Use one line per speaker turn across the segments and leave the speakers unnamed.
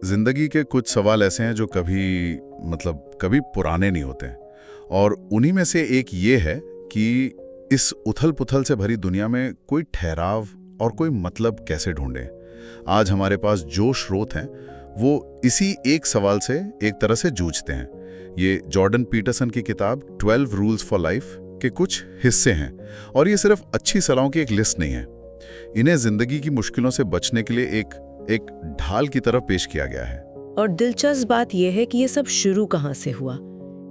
जिंदगी के कुछ सवाल ऐसे हैं जो कभी पुराने नहीं होते और उन्हीं में से एक ये है कि इस उथल-पुथल से भरी दुनिया में कोई ठहराव और कोई मतलब कैसे ढूंढें। आज हमारे पास जो स्रोत हैं वो इसी एक सवाल से एक तरह से जूझते हैं। ये जॉर्डन पीटरसन की किताब 12 रूल्स फॉर लाइफ के कुछ हिस्से हैं और ये सिर्फ अच्छी सलाहों की एक लिस्ट नहीं है। इन्हें जिंदगी की मुश्किलों से बचने के लिए एक ढाल की तरफ पेश किया गया है।
और दिलचस्प बात यह है कि ये सब शुरू कहाँ से हुआ।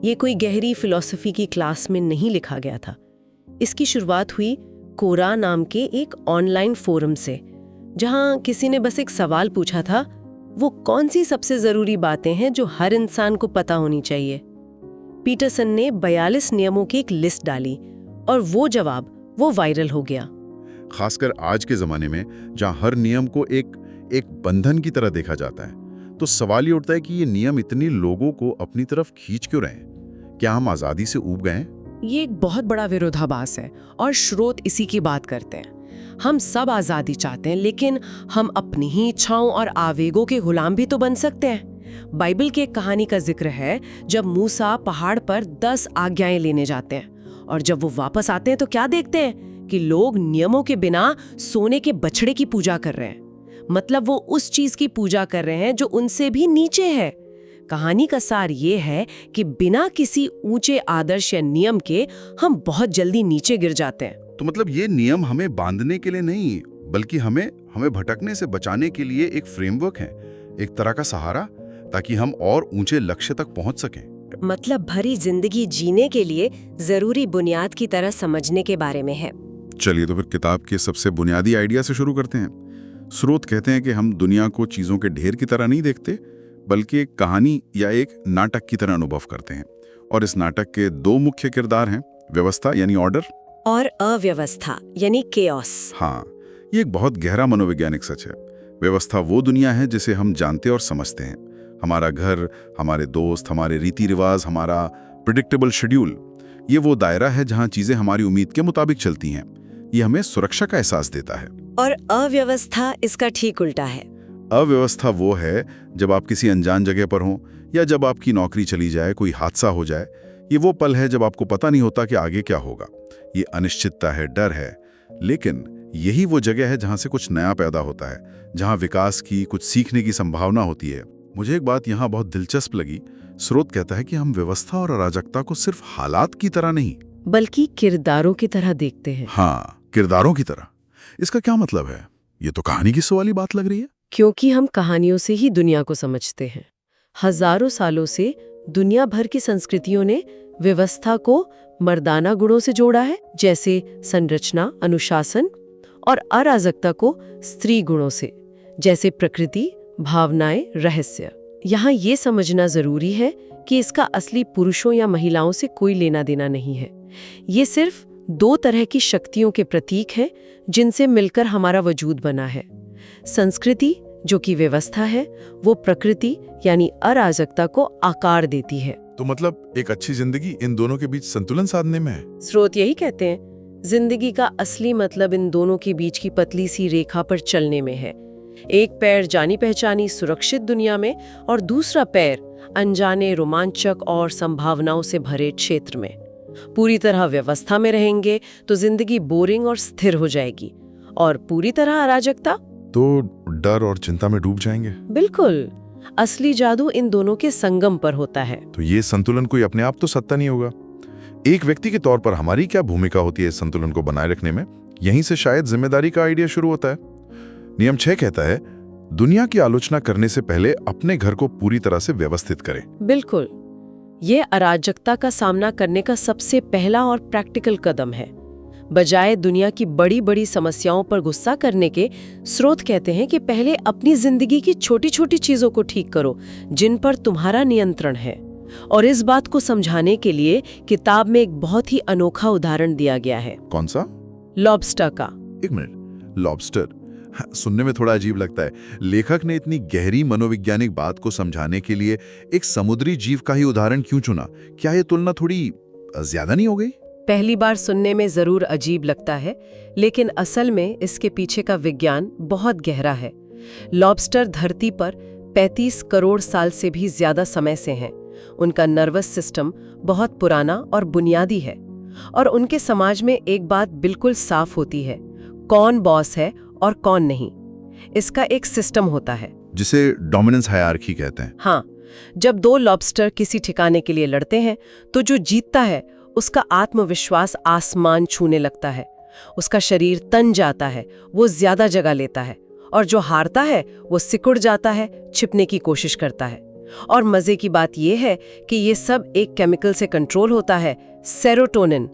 ये कोई गहरी फिलॉसफी की क्लास में नहीं लिखा गया था। इसकी शुरुआत हुई कोरा नाम के एक ऑनलाइन फोरम से, जहां किसी ने बस एक सवाल पूछा था, वो कौन सी सबसे जरूरी बातें हैं जो हर इंसान को पता होनी चाहिए। पीटरसन ने 42 नियमों की एक लिस्ट डाली और वो वायरल हो गया।
खासकर आज के जमाने में जहां हर नियम को एक बंधन की तरह देखा जाता है, तो सवाल ये उठता है कि ये नियम इतने लोगों को अपनी तरफ खींच क्यों रहे हैं? क्या हम आजादी से ऊब गए हैं?
ये एक बहुत बड़ा विरोधाभास है और स्रोत इसी की बात करते हैं। हम सब आजादी चाहते हैं, लेकिन हम अपनी ही इच्छाओं और आवेगों के गुलाम भी तो बन सकते हैं। बाइबल की एक कहानी का जिक्र है जब मूसा पहाड़ पर 10 आज्ञाएं लेने जाते हैं और जब वो वापस आते हैं तो क्या देखते हैं कि लोग नियमों के बिना सोने के बछड़े की पूजा कर रहे हैं। मतलब वो उस चीज की पूजा कर रहे हैं जो उनसे भी नीचे है। कहानी का सार ये है कि बिना किसी ऊंचे आदर्श या नियम के हम बहुत जल्दी नीचे गिर जाते हैं।
तो मतलब ये नियम हमें बांधने के लिए नहीं, बल्कि हमें भटकने से बचाने के लिए एक फ्रेमवर्क है, एक तरह का सहारा, ताकि हम और ऊंचे लक्ष्य तक पहुंच सकें।
मतलब भरी जिंदगी जीने के लिए जरूरी बुनियाद की तरह समझने के बारे में है।
चलिए तो फिर किताब के सबसे बुनियादी आइडिया से शुरू करते हैं। स्रोत कहते हैं कि हम दुनिया को चीजों के ढेर की तरह नहीं देखते, बल्कि एक कहानी या एक नाटक की तरह अनुभव करते हैं। और इस नाटक के 2 मुख्य किरदार हैं, व्यवस्था यानी ऑर्डर
और अव्यवस्था यानी केओस।
हाँ, ये एक बहुत गहरा मनोवैज्ञानिक सच है। व्यवस्था वो दुनिया है जिसे हम जानते और समझते हैं। हमारा घर, हमारे दोस्त, हमारे रीति रिवाज, हमारा प्रिडिक्टेबल शेड्यूल, ये वो दायरा है जहाँ चीजें हमारी उम्मीद के मुताबिक चलती हैं। ये हमें सुरक्षा का एहसास देता है।
और अव्यवस्था इसका ठीक उल्टा है।
अव्यवस्था वो है जब आप किसी अनजान जगह पर हों या जब आपकी नौकरी चली जाए, कोई हादसा हो जाए। ये वो पल है जब आपको पता नहीं होता कि आगे क्या होगा। ये अनिश्चितता है, डर है। लेकिन यही वो जगह है जहां से कुछ नया पैदा होता है, जहां विकास की, कुछ सीखने की संभावना होती है। मुझे एक बात यहाँ बहुत दिलचस्प लगी। स्रोत कहता है कि हम व्यवस्था और अराजकता को सिर्फ हालात की तरह नहीं,
बल्कि किरदारों की तरह देखते हैं।
हाँ, किरदारों की तरह। इसका क्या मतलब है? ये तो कहानी की वाली बात लग रही है।
क्योंकि हम कहानियों से ही दुनिया को समझते हैं। हजारों सालों से दुनिया भर की संस्कृतियों ने व्यवस्था को मर्दाना गुणों से जोड़ा है, जैसे संरचना, अनुशासन, और अराजकता को स्त्री गुणों से, जैसे प्रकृति, भावनाएं, रहस्य। यहाँ ये समझना जरूरी है कि इसका असली पुरुषों या महिलाओं से कोई लेना देना नहीं है। ये सिर्फ 2 तरह की शक्तियों के प्रतीक हैं जिनसे मिलकर हमारा वजूद बना है। संस्कृति, जो कि व्यवस्था है, वो प्रकृति यानी अराजकता को आकार देती है।
तो मतलब एक अच्छी जिंदगी इन दोनों के बीच संतुलन साधने में है।
स्रोत यही कहते हैं, जिंदगी का असली मतलब इन दोनों के बीच की पतली सी रेखा पर चलने में है। एक पैर जानी पहचानी सुरक्षित दुनिया में और दूसरा पैर अनजाने, रोमांचक और संभावनाओं से भरे क्षेत्र में। पूरी तरह व्यवस्था में रहेंगे तो जिंदगी बोरिंग और स्थिर हो जाएगी, और पूरी तरह अराजकता
तो डर और चिंता में डूब जाएंगे।
बिल्कुल। असली जादू इन दोनों के संगम पर होता है।
तो ये संतुलन कोई अपने आप तो सत्ता नहीं होगा। एक व्यक्ति के तौर पर हमारी क्या भूमिका होती है इस संतुलन को बनाए रखने में? यहीं से शायद जिम्मेदारी का आइडिया शुरू होता है। नियम 6 कहता है, दुनिया की आलोचना करने से पहले अपने घर को पूरी तरह से व्यवस्थित करें।
बिल्कुल। ये अराजकता का सामना करने का सबसे पहला और प्रैक्टिकल कदम है। बजाय दुनिया की बड़ी बड़ी समस्याओं पर गुस्सा करने के, स्रोत कहते हैं कि पहले अपनी जिंदगी की छोटी छोटी चीजों को ठीक करो जिन पर तुम्हारा नियंत्रण है। और इस बात को समझाने के लिए किताब में एक बहुत ही अनोखा उदाहरण दिया गया है।
कौन सा?
लॉबस्टर का।
एक मिनट, लॉबस्टर सुनने में थोड़ा अजीब लगता है। लेखक ने इतनी गहरी मनोवैज्ञानिक बात को समझाने के लिए एक समुद्री जीव का ही उदाहरण क्यों चुना? क्या ये तुलना थोड़ी ज्यादा नहीं हो गई?
पहली बार सुनने में जरूर अजीब लगता है, लेकिन असल में इसके पीछे का विज्ञान बहुत गहरा है। लॉबस्टर धरती पर 35 करोड़ साल से भी ज्यादा समय से हैं। उनका नर्वस सिस्टम बहुत पुराना और बुनियादी है, और उनके समाज में एक बात बिल्कुल साफ होती है, कौन बॉस है और कौन नहीं। इसका एक सिस्टम होता है
जिसे डोमिनेंस हायरार्की कहते हैं।
हाँ, जब दो लॉबस्टर किसी ठिकाने के लिए लड़ते हैं तो जो जीतता है उसका आत्मविश्वास आसमान छूने लगता है, उसका शरीर तन जाता है, वो ज्यादा जगह लेता है, और जो हारता है वो सिकुड़ जाता है, छिपने की कोशिश करता है। और मजे की बात यह है कि ये सब एक केमिकल से कंट्रोल होता है, सेरोटोनिन।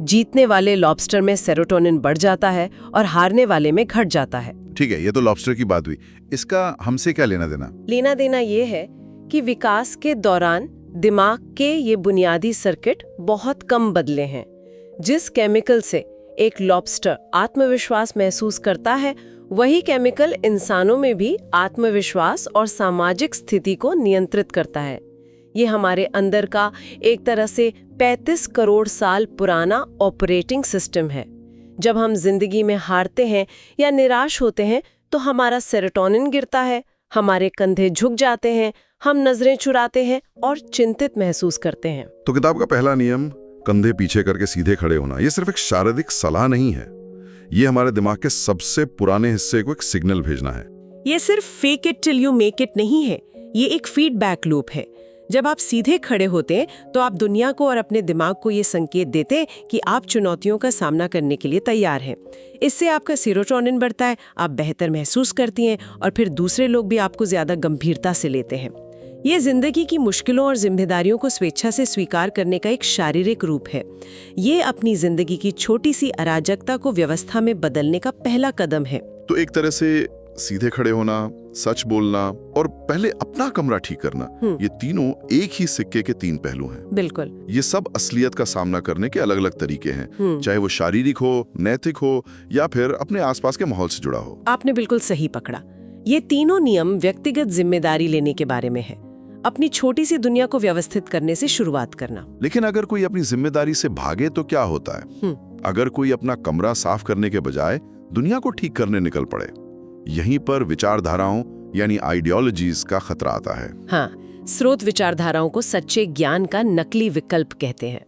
जीतने वाले लॉबस्टर में सेरोटोनिन बढ़ जाता है और हारने वाले में घट जाता है।
ठीक है, ये तो लॉबस्टर की बात हुई, इसका हमसे क्या लेना देना?
लेना देना ये है कि विकास के दौरान दिमाग के ये बुनियादी सर्किट बहुत कम बदले हैं। जिस केमिकल से एक लॉबस्टर आत्मविश्वास महसूस करता है, वही केमिकल इंसानों में भी आत्मविश्वास और सामाजिक स्थिति को नियंत्रित करता है। ये हमारे अंदर का एक तरह से 35 करोड़ साल पुराना ऑपरेटिंग सिस्टम है। जब हम जिंदगी में हारते हैं या निराश होते हैं तो हमारा सेरोटोनिन गिरता है, हमारे कंधे झुक जाते हैं, हम नजरें चुराते हैं और चिंतित महसूस करते हैं।
तो किताब का पहला नियम, कंधे पीछे करके सीधे खड़े होना, ये सिर्फ एक शारीरिक सलाह नहीं है, ये हमारे दिमाग के सबसे पुराने हिस्से को एक सिग्नल भेजना है।
ये सिर्फ fake it till you make it नहीं है, ये एक फीडबैक लूप है। जब आप सीधे खड़े होते हैं तो आप दुनिया को और अपने दिमाग को ये संकेत देते हैं कि आप चुनौतियों का सामना करने के लिए तैयार हैं। इससे आपका सेरोटोनिन बढ़ता है, आप बेहतर महसूस करती हैं, और फिर दूसरे लोग भी आपको ज्यादा गंभीरता से लेते हैं। ये जिंदगी की मुश्किलों और जिम्मेदारियों को स्वेच्छा से स्वीकार करने का एक शारीरिक रूप है। ये अपनी जिंदगी की छोटी सी अराजकता को व्यवस्था में बदलने का पहला कदम है।
तो एक तरह से सीधे खड़े होना, सच बोलना और पहले अपना कमरा ठीक करना, ये तीनों एक ही सिक्के के तीन पहलू हैं।
बिल्कुल।
ये सब असलियत का सामना करने के अलग अलग तरीके हैं, चाहे वो शारीरिक हो, नैतिक हो या फिर अपने आसपास के माहौल से जुड़ा हो।
आपने बिल्कुल सही पकड़ा। ये तीनों नियम व्यक्तिगत जिम्मेदारी लेने के बारे में है, अपनी छोटी सी दुनिया को व्यवस्थित करने से शुरुआत करना।
लेकिन अगर कोई अपनी जिम्मेदारी से भागे तो क्या होता है? अगर कोई अपना कमरा साफ करने के बजाय दुनिया को ठीक करने निकल पड़े, यहीं पर विचारधाराओं यानी आइडियोलॉजीज का खतरा आता है।
हाँ, स्रोत विचारधाराओं को सच्चे ज्ञान का नकली विकल्प कहते हैं।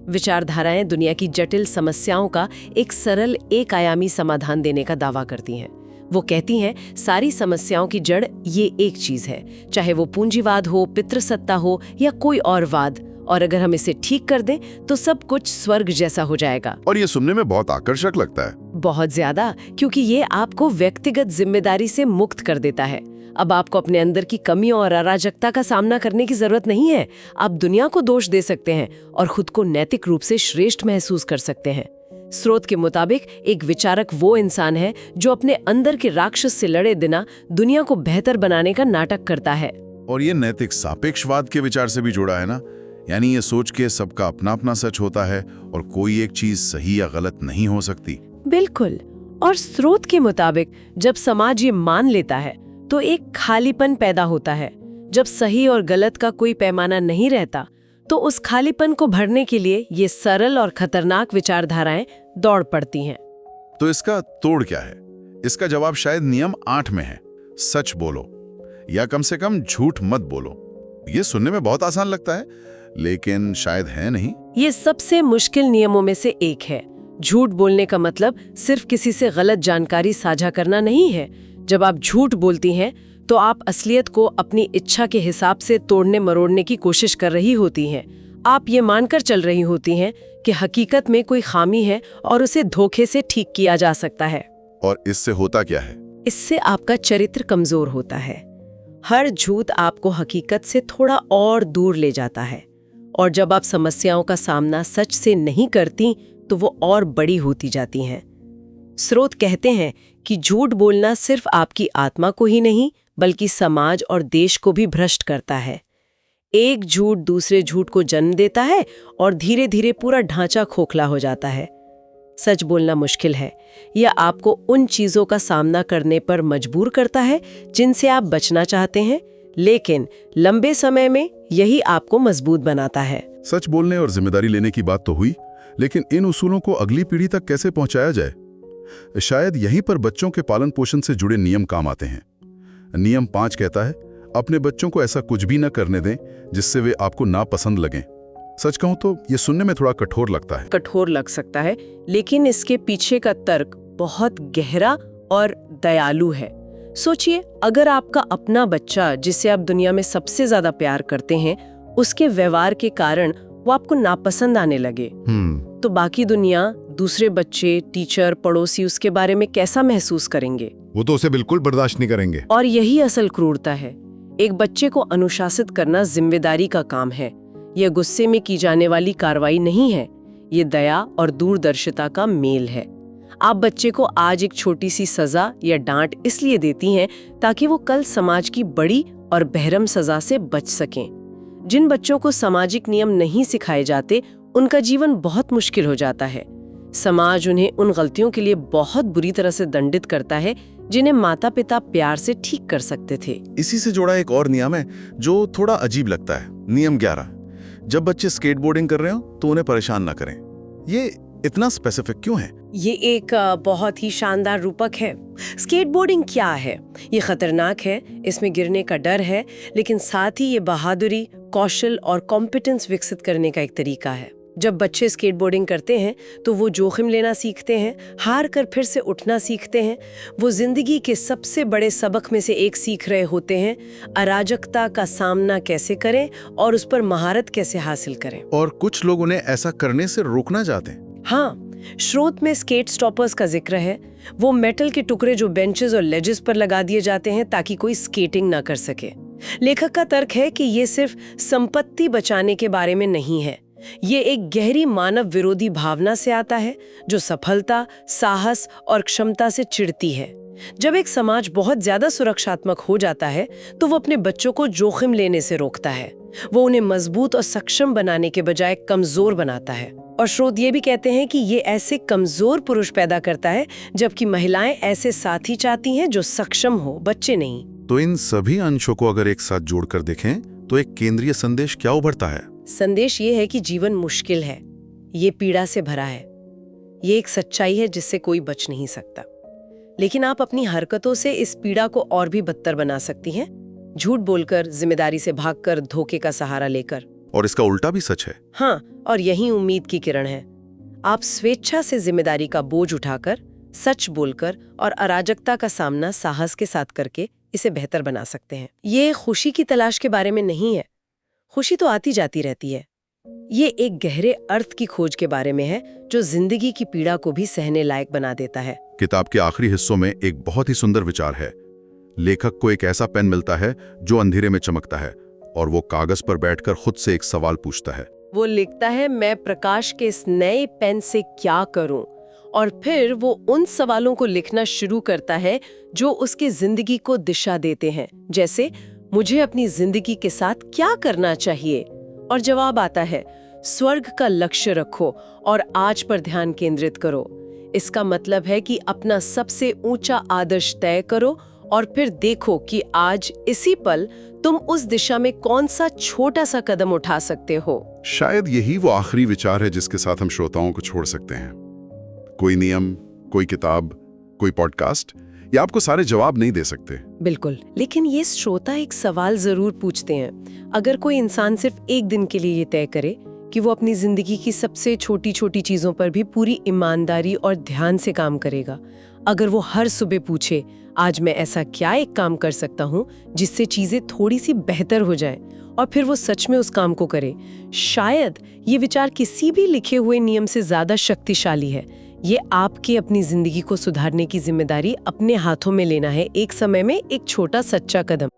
विचारधाराएं दुनिया की जटिल समस्याओं का एक सरल एक आयामी समाधान देने का दावा करती हैं। वो कहती हैं सारी समस्याओं की जड़ ये एक चीज है, चाहे वो पूंजीवाद हो, पितृसत्ता हो या कोई और वाद, और अगर हम इसे ठीक कर दें तो सब कुछ स्वर्ग जैसा हो जाएगा।
और ये सुनने में बहुत आकर्षक लगता है।
बहुत ज्यादा, क्योंकि ये आपको व्यक्तिगत जिम्मेदारी से मुक्त कर देता है। अब आपको अपने अंदर की कमियों और अराजकता का सामना करने की जरूरत नहीं है। आप दुनिया को दोष दे सकते हैं और खुद को नैतिक रूप से श्रेष्ठ महसूस कर सकते हैं। स्रोत के मुताबिक एक विचारक वो इंसान है जो अपने अंदर के राक्षस से लड़े बिना दुनिया को बेहतर बनाने का नाटक करता है।
और ये नैतिक सापेक्षवाद के विचार से भी जुड़ा है ना, यानी ये सोच के सबका अपना अपना सच होता है और कोई एक चीज सही या गलत नहीं हो सकती।
बिल्कुल। और स्रोत के मुताबिक जब समाज ये मान लेता है तो एक खालीपन पैदा होता है। जब सही और गलत का कोई पैमाना नहीं रहता तो उस खालीपन को भरने के लिए ये सरल और खतरनाक विचारधाराएं दौड़ पड़ती हैं।
तो इसका तोड़ क्या है? इसका जवाब शायद नियम 8 में है, सच बोलो, या कम से कम झूठ मत बोलो। ये सुनने में बहुत आसान लगता है, लेकिन शायद है नहीं।
ये सबसे मुश्किल नियमों में से एक है। झूठ बोलने का मतलब सिर्फ किसी से गलत जानकारी साझा करना नहीं है। जब आप झूठ बोलती हैं तो आप असलियत को अपनी इच्छा के हिसाब से तोड़ने मरोड़ने की कोशिश कर रही होती हैं। आप ये मानकर चल रही होती हैं कि हकीकत में कोई खामी है और उसे धोखे से ठीक किया जा सकता है।
और इससे होता क्या है?
इससे आपका चरित्र कमजोर होता है। हर झूठ आपको हकीकत से थोड़ा और दूर ले जाता है, और जब आप समस्याओं का सामना सच से नहीं करती तो वो और बड़ी होती जाती हैं। स्रोत कहते हैं कि झूठ बोलना सिर्फ आपकी आत्मा को ही नहीं बल्कि समाज और देश को भी भ्रष्ट करता है। एक झूठ दूसरे झूठ को जन्म देता है और धीरे धीरे पूरा ढांचा खोखला हो जाता है। सच बोलना मुश्किल है, यह आपको उन चीजों का सामना करने पर मजबूर करता है जिनसे आप बचना चाहते हैं, लेकिन लंबे समय में यही आपको मजबूत बनाता है।
सच बोलने और जिम्मेदारी लेने की बात तो हुई,
लेकिन इन उसूलों को अगली पीढ़ी तक कैसे पहुंचाया जाए? शायद यहीं पर बच्चों के पालन पोषण से जुड़े नियम काम आते हैं। नियम 5 कहता है, अपने बच्चों को ऐसा कुछ भी न करने दें जिससे वे आपको नापसंद लगें। सच कहूं तो ये सुनने में थोड़ा कठोर लगता है।
कठोर लग सकता है, लेकिन इसके पीछे का तर्क बहुत गहरा और दयालु है। सोचिए, अगर आपका अपना बच्चा, जिसे आप दुनिया में सबसे ज्यादा प्यार करते हैं, उसके व्यवहार के कारण वो आपको नापसंद आने लगे, तो बाकी दुनिया, दूसरे बच्चे, टीचर, पड़ोसी उसके बारे में कैसा महसूस करेंगे?
वो तो उसे बिल्कुल बर्दाश्त नहीं करेंगे।
और यही असल क्रूरता है। एक बच्चे को अनुशासित करना जिम्मेदारी का काम है। यह गुस्से में की जाने वाली कार्रवाई नहीं है, ये दया और दूरदर्शिता का मेल है। आप बच्चे को आज एक छोटी सी सजा या डांट इसलिए देती हैं ताकि वो कल समाज की बड़ी और बेरहम सजा से बच सकें। जिन बच्चों को सामाजिक नियम नहीं सिखाए जाते, उनका जीवन बहुत मुश्किल हो जाता है। समाज उन्हें उन गलतियों के लिए बहुत बुरी तरह से दंडित करता है जिन्हें माता पिता प्यार से ठीक कर सकते थे।
इसी से जुड़ा एक और नियम है जो थोड़ा अजीब लगता है, नियम 11। जब बच्चे स्केटबोर्डिंग कर रहे हो तो उन्हें परेशान ना करें। ये इतना स्पेसिफिक क्यों है?
ये एक बहुत ही शानदार रूपक है। स्केटबोर्डिंग क्या है? ये खतरनाक है, इसमें गिरने का डर है, लेकिन साथ ही ये बहादुरी, कौशल और कॉम्पिटेंस विकसित करने का एक तरीका है। जब बच्चे स्केटबोर्डिंग करते हैं तो वो जोखिम लेना सीखते हैं, हार कर फिर से उठना सीखते हैं। वो जिंदगी के सबसे बड़े सबक में से एक सीख रहे होते हैं, अराजकता का सामना कैसे करें और उस पर महारत कैसे हासिल करें।
और कुछ लोग उन्हें ऐसा करने से रोकना चाहते हैं।
हाँ, स्रोत में स्केट स्टॉपर्स का जिक्र है। वो मेटल के टुकड़े जो बेंचेस और लेजेस पर लगा दिए जाते हैं ताकि कोई स्केटिंग ना कर सके। लेखक का तर्क है कि ये सिर्फ संपत्ति बचाने के बारे में नहीं है, ये एक गहरी मानव विरोधी भावना से आता है जो सफलता, साहस और क्षमता से चिढ़ती है। जब एक समाज बहुत ज्यादा सुरक्षात्मक हो जाता है तो वो अपने बच्चों को जोखिम लेने से रोकता है। वो उन्हें मजबूत और सक्षम बनाने के बजाय कमजोर बनाता है। और स्रोत ये भी कहते हैं कि ये ऐसे कमजोर पुरुष पैदा करता है, जबकि महिलाएं ऐसे साथी चाहती हैं जो सक्षम हो, बच्चे नहीं।
तो इन सभी अंशों को अगर एक साथ जोड़कर देखें तो एक केंद्रीय संदेश क्या उभरता है?
संदेश ये है कि जीवन मुश्किल है, ये पीड़ा से भरा है, ये एक सच्चाई है जिससे कोई बच नहीं सकता। लेकिन आप अपनी हरकतों से इस पीड़ा को और भी बदतर बना सकती हैं, झूठ बोलकर, जिम्मेदारी से भागकर, धोखे का सहारा लेकर।
और इसका उल्टा भी सच है।
हाँ, और यही उम्मीद की किरण है। आप स्वेच्छा से जिम्मेदारी का बोझ उठाकर, सच बोलकर और अराजकता का सामना साहस के साथ करके इसे बेहतर बना सकते हैं। ये खुशी की तलाश के बारे में नहीं है, खुशी तो आती जाती रहती है। ये एक गहरे अर्थ की खोज के बारे में है जो जिंदगी की पीड़ा को भी सहने लायक बना देता है।
किताब के आखिरी हिस्सों में एक बहुत ही सुंदर विचार है। लेखक को एक ऐसा पेन मिलता है जो अंधेरे में चमकता है और वो कागज पर बैठकर खुद से एक सवाल पूछता है।
वो लिखता है, मैं प्रकाश के इस नए पेन से क्या करूं? और फिर वो उन सवालों को लिखना शुरू करता है जो उसकी जिंदगी को दिशा देते हैं, जैसे मुझे अपनी जिंदगी के साथ क्या करना चाहिए? और जवाब आता है, स्वर्ग का लक्ष्य रखो और आज पर ध्यान केंद्रित करो। इसका मतलब है कि अपना सबसे ऊंचा आदर्श तय करो और फिर देखो कि आज इसी पल तुम उस दिशा में कौन सा छोटा सा कदम उठा सकते हो।
शायद यही वो आखिरी विचार है जिसके साथ हम श्रोताओं को छोड़ सकते हैं। कोई नियम, कोई किताब, कोई पॉडकास्ट ये आपको सारे जवाब नहीं दे सकते।
बिल्कुल, लेकिन ये श्रोता एक सवाल जरूर पूछते हैं। अगर कोई इंसान सिर्फ एक दिन के लिए ये तय करे कि वो अपनी जिंदगी की सबसे छोटी छोटी चीजों पर भी पूरी ईमानदारी और ध्यान से काम करेगा, अगर वो हर सुबह पूछे, आज मैं ऐसा क्या एक काम कर सकता हूँ जिससे चीजें थोड़ी सी बेहतर हो जाए, और फिर वो सच में उस काम को करे, शायद ये विचार किसी भी लिखे हुए नियम से ज्यादा शक्तिशाली है। ये आपकी अपनी जिंदगी को सुधारने की जिम्मेदारी अपने हाथों में लेना है, एक समय में एक छोटा सच्चा कदम।